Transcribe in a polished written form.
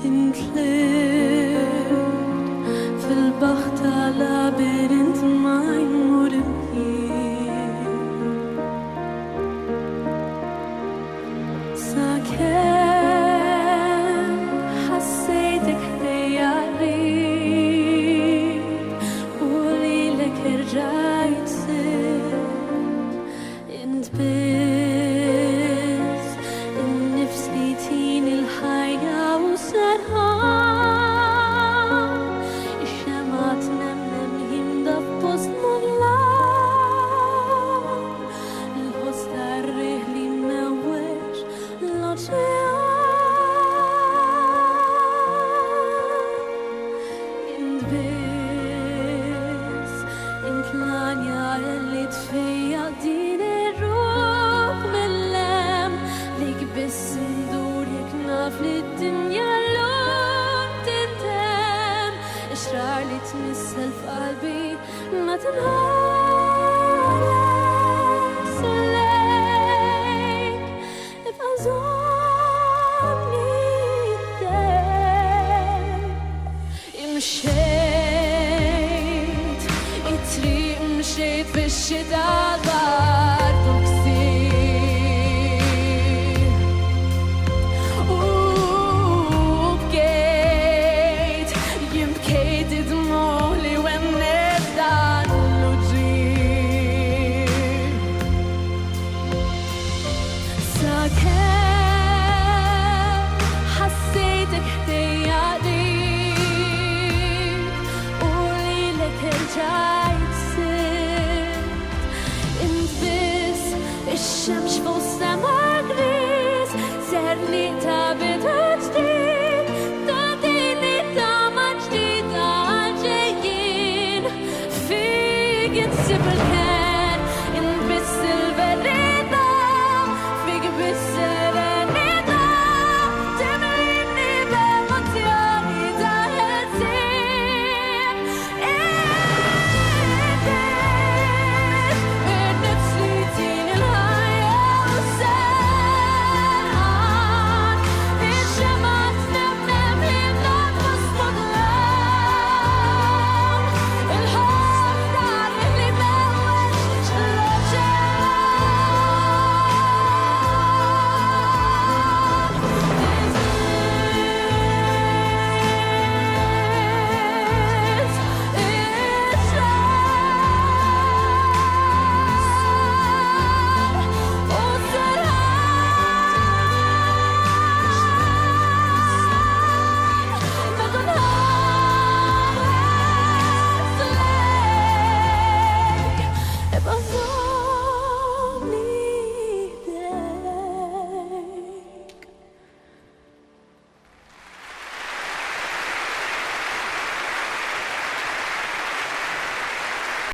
انتليت في البحث على بنت ما يمر ساكن حسيتك خيالي قولي لك ارجعي تصير انت بس النفس بيتيني الحياة وسرها الشمعة تنمم ينضف بوسط مظلام الهوس تعريه لي منوش انت بس انت لانيا اللي تفيا دين الروح باللام ليك بس ندور يكناف للدنيا لون تنتم اشرار لي تمثل في قلبي ما تنهار سليك ابقى زورني مشيت الطريق مشيت في الشتا